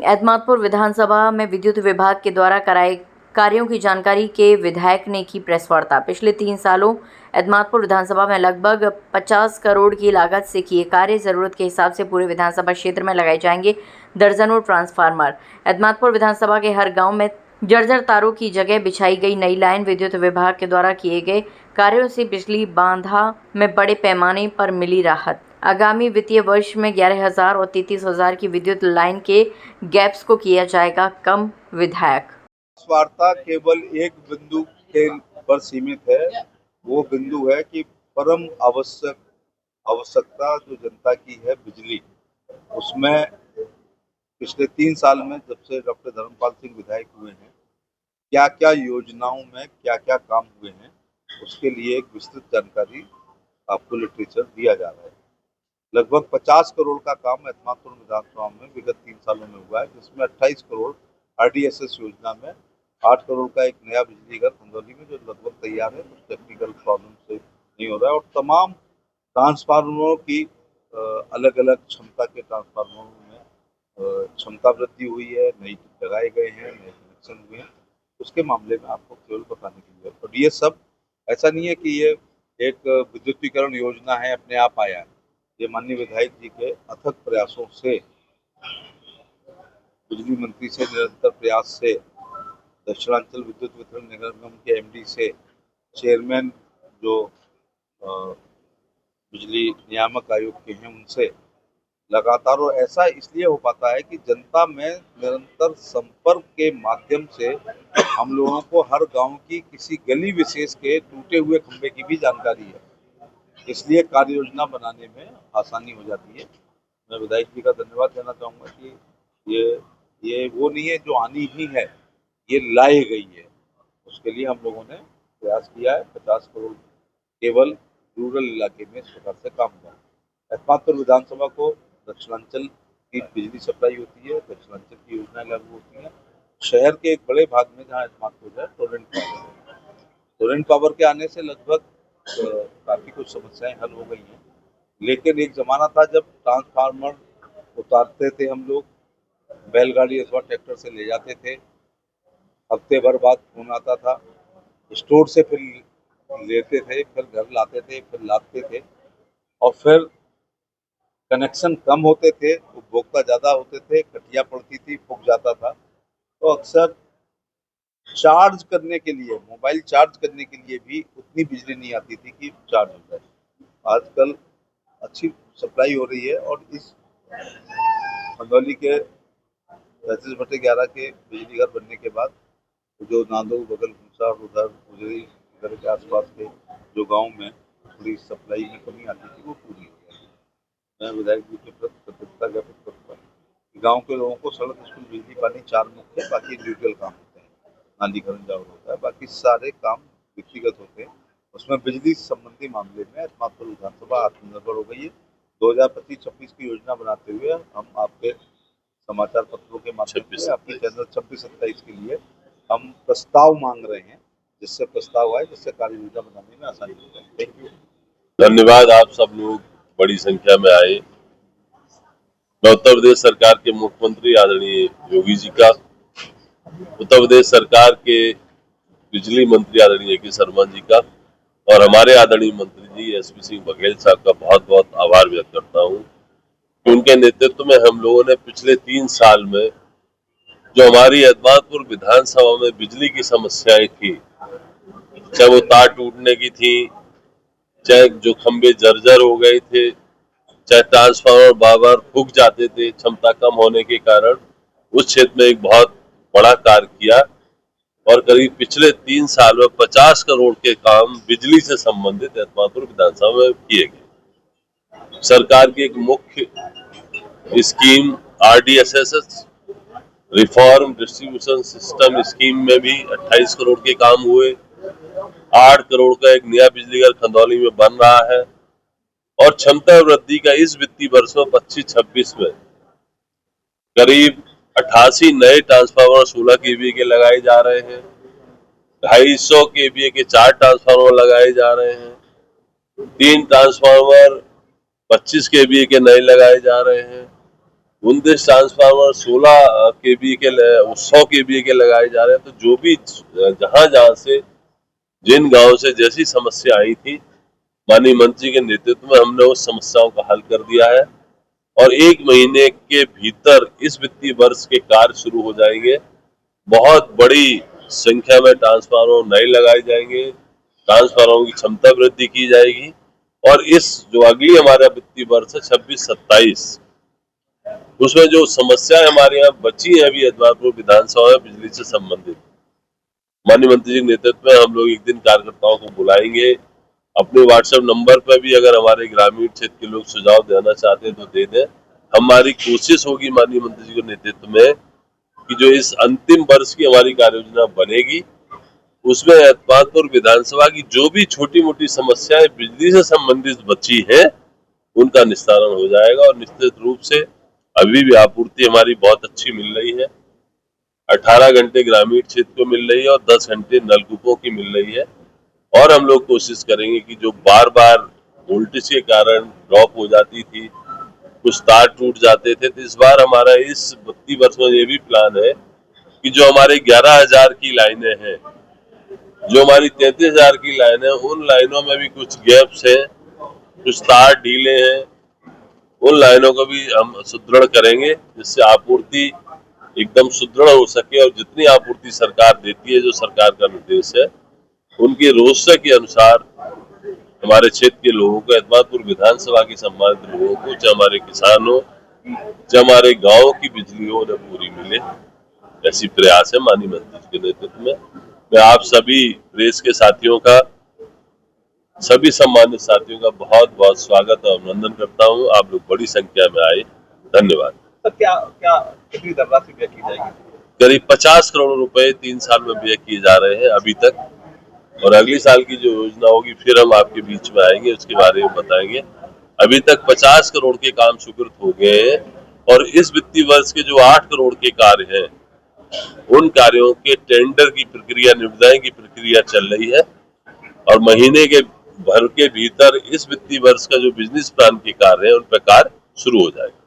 एतमादपुर विधानसभा में विद्युत विभाग के द्वारा कराए कार्यों की जानकारी के विधायक ने की प्रेस वार्ता। पिछले 3 सालों एतमादपुर विधानसभा में लगभग 50 करोड़ की लागत से किए कार्य जरूरत के हिसाब से पूरे विधानसभा क्षेत्र में लगाए जाएंगे दर्जनों ट्रांसफार्मर। एतमादपुर विधानसभा के हर गांव में जर्जर तारों की जगह बिछाई गई नई लाइन। विद्युत विभाग के द्वारा किए गए कार्यों से बिजली बांधा में बड़े पैमाने पर मिली राहत। आगामी वित्तीय वर्ष में 11,000 और 33,000 की विद्युत लाइन के गैप्स को किया जाएगा कम। विधायक वार्ता केवल एक बिंदु के पर सीमित है। वो बिंदु है कि परम आवश्यकता जो जनता की है बिजली, उसमें पिछले 3 साल में जब से डॉक्टर धर्मपाल सिंह विधायक हुए हैं, क्या क्या योजनाओं में क्या क्या काम हुए हैं, उसके लिए एक विस्तृत जानकारी आपको लिटरेचर दिया जा रहा है। लगभग 50 करोड़ का काम एतमादपुर विधानसभा में विगत 3 सालों में हुआ है, जिसमें 28 करोड़ RDSS योजना में, 8 करोड़ का एक नया बिजली घर खंदौली में जो लगभग तैयार है, कुछ टेक्निकल प्रॉब्लम से नहीं हो रहा है, और तमाम ट्रांसफार्मरों की अलग अलग क्षमता के ट्रांसफार्मरों में क्षमता वृद्धि हुई है, नई लगाए गए हैं, नए कनेक्शन हुए हैं। उसके मामले में आपको केवल बताने के लिए, और ये सब ऐसा नहीं है कि ये एक विद्युतीकरण योजना है अपने आप आया है। ये माननीय विधायक जी के अथक प्रयासों से, बिजली मंत्री से निरंतर प्रयास से, दक्षिणांचल विद्युत वितरण निगम के MD से, चेयरमैन जो बिजली नियामक आयोग के हैं उनसे लगातार, और ऐसा इसलिए हो पाता है कि जनता में निरंतर संपर्क के माध्यम से हम लोगों को हर गांव की किसी गली विशेष के टूटे हुए खंभे की भी जानकारी है, इसलिए कार्य योजना बनाने में आसानी हो जाती है। मैं विधायक जी का धन्यवाद देना चाहूँगा कि ये वो नहीं है जो आनी ही है, ये लाई गई है। उसके लिए हम लोगों ने प्रयास किया है। 50 करोड़ केवल रूरल इलाके में इस प्रकार से काम हुआ। एतमादपुर विधानसभा को दक्षिणांचल की बिजली सप्लाई होती है, दक्षिणांचल की योजनाएं लागू होती हैं। शहर के एक बड़े भाग में जहाँ एतमादपुर है, टोरेंट पावर के आने से लगभग काफी कुछ समस्याएं हल हो गई हैं। लेकिन एक जमाना था जब ट्रांसफार्मर उतारते थे हम लोग, बैलगाड़ी अथवा ट्रैक्टर से ले जाते थे, हफ्ते भर बाद फोन आता था, स्टोर से फिर लेते थे, फिर घर लाते थे, फिर लादते थे, और फिर कनेक्शन कम होते थे, उपभोक्ता ज़्यादा होते थे, कटिया पड़ती थी, फूक जाता था, तो अक्सर चार्ज करने के लिए, मोबाइल चार्ज करने के लिए भी उतनी बिजली नहीं आती थी कि चार्ज हो जाए। आजकल अच्छी सप्लाई हो रही है, और इस खंदौली के 35/11 के बिजली घर बनने के बाद जो नांदो, बगल भूसा, उधर गुजरी, इधर के आसपास के जो गांव में थोड़ी सप्लाई में कमी आती थी, वो पूरी हो गई। मैं विधायक जी के प्रति कृतज्ञता ज्ञापित करूँगा कि गाँव के लोगों को सड़क, स्कूल, बिजली, पानी 4 मुख्य, बाकी इंडिविजुअल काम होते हैं, नालीकरण जावर होता है, बाकी सारे काम व्यक्तिगत होते हैं। उसमें बिजली संबंधी मामले में एतमादपुर विधानसभा आत्मनिर्भर हो गई है। 2025-26 की योजना बनाते हुए हम आपके समाचार पत्रों के माध्यम से, आपके चैनल 26-27 के लिए हम प्रस्ताव मांग रहे हैं, जिससे प्रस्ताव आए, जिससे कार्य योजना बनाने में आसानी हो जाए। Thank you. धन्यवाद। आप सब लोग बड़ी संख्या में आए। मैं उत्तर प्रदेश सरकार के मुख्यमंत्री आदरणीय योगी जी का, उत्तर प्रदेश सरकार के बिजली मंत्री आदरणीय के शर्मा जी का, और हमारे आदरणीय मंत्री जी SP सिंह बघेल साहब का बहुत बहुत आभार व्यक्त करता हूँ कि उनके नेतृत्व में हम लोगों ने पिछले 3 साल में जो हमारी एतमादपुर विधानसभा में बिजली की समस्याएं थी, चाहे वो तार टूटने की थी, चाहे जो खंभे जर्जर हो गए थे, चाहे ट्रांसफार्मर बार-बार फूक जाते थे क्षमता कम होने के कारण, उस क्षेत्र में एक बहुत बड़ा कार्य किया, और करीब पिछले 3 साल में 50 करोड़ के काम बिजली से संबंधित एतमादपुर विधानसभा में किए गए। सरकार की एक मुख्य scheme RDSS reform distribution system scheme में भी 28 करोड़ के काम हुए। 8 करोड़ का एक नया बिजली घर खंदौली में बन रहा है, और क्षमता वृद्धि का इस वित्तीय वर्ष में 25-26 में करीब 88 नए ट्रांसफार्मर 16 kVA के लगाए जा रहे हैं, 250 kVA के 4 ट्रांसफार्मर लगाए जा रहे हैं, 3 ट्रांसफार्मर 25 kVA के नए लगाए जा रहे हैं, 29 ट्रांसफार्मर 16 केवी के 100 केवी के लगाए जा रहे हैं। तो जो भी जहां से जिन गांव से जैसी समस्या आई थी, माननीय मंत्री के नेतृत्व में हमने उस समस्याओं का हल कर दिया है और 1 महीने के भीतर इस वित्तीय वर्ष के कार्य शुरू हो जाएंगे। बहुत बड़ी संख्या में ट्रांसफार्मर नए लगाए जाएंगे, ट्रांसफार्मरों की क्षमता वृद्धि की जाएगी और इस जो अगली हमारा वित्तीय वर्ष है 26-27, उसमें जो समस्याएं हमारे यहाँ बची है अभी एतमादपुर विधानसभा में बिजली से संबंधित, माननीय मंत्री जी के नेतृत्व में हम लोग एक दिन कार्यकर्ताओं को बुलाएंगे। अपने व्हाट्सएप नंबर पर भी अगर हमारे ग्रामीण क्षेत्र के लोग सुझाव देना चाहते हैं तो दे दें। हमारी कोशिश होगी माननीय मंत्री जी के नेतृत्व में कि जो इस अंतिम वर्ष की हमारी कार्य योजना बनेगी उसमें एतमादपुर विधानसभा की जो भी छोटी मोटी समस्याएं बिजली से संबंधित बची हैं उनका निस्तारण हो जाएगा और निश्चित रूप से अभी भी आपूर्ति हमारी बहुत अच्छी मिल रही है। 18 घंटे ग्रामीण क्षेत्र को मिल रही है और 10 घंटे नलकूपों की मिल रही है और हम लोग कोशिश करेंगे कि जो बार बार वोल्टेज के कारण ड्रॉप हो जाती थी, कुछ तार टूट जाते थे, तो इस बार हमारा इस वित्तीय वर्ष में ये भी प्लान है कि जो हमारे 11,000 की लाइनें हैं, जो हमारी 33,000 की लाइन है, उन लाइनों में भी कुछ गैप्स हैं, कुछ तार ढीले हैं, उन लाइनों को भी हम सुदृढ़ करेंगे जिससे आपूर्ति एकदम सुदृढ़ हो सके और जितनी आपूर्ति सरकार देती है, जो सरकार का निर्देश है, उनके रोस्टर के अनुसार हमारे क्षेत्र के लोगों को, एतमादपुर विधानसभा के सम्मानित लोगों को, चाहे हमारे किसान हो, चाहे हमारे गांव की बिजली हो, उन्हें पूरी मिले, ऐसी प्रयास है माननीय मंत्री के नेतृत्व में। मैं आप सभी प्रेस के साथियों का, सभी सम्मानित साथियों का बहुत बहुत स्वागत और अभिनंदन करता हूं। आप लोग बड़ी संख्या में आए, धन्यवाद। तो क्या कितनी धनराशि व्यय की जाएगी? करीब 50 करोड़ रुपए 3 साल में व्यय किए जा रहे हैं अभी तक और अगली साल की जो योजना होगी फिर हम आपके बीच में आएंगे, उसके बारे में बताएंगे। अभी तक 50 करोड़ के काम स्वीकृत हो गए हैं और इस वित्तीय वर्ष के जो 8 करोड़ के कार्य हैं उन कार्यों के टेंडर की प्रक्रिया, निविदाएं की प्रक्रिया चल रही है और महीने के भर के भीतर इस वित्तीय वर्ष का जो बिजनेस प्लान के कार्य है उन पर कार्य शुरू हो जाएगा।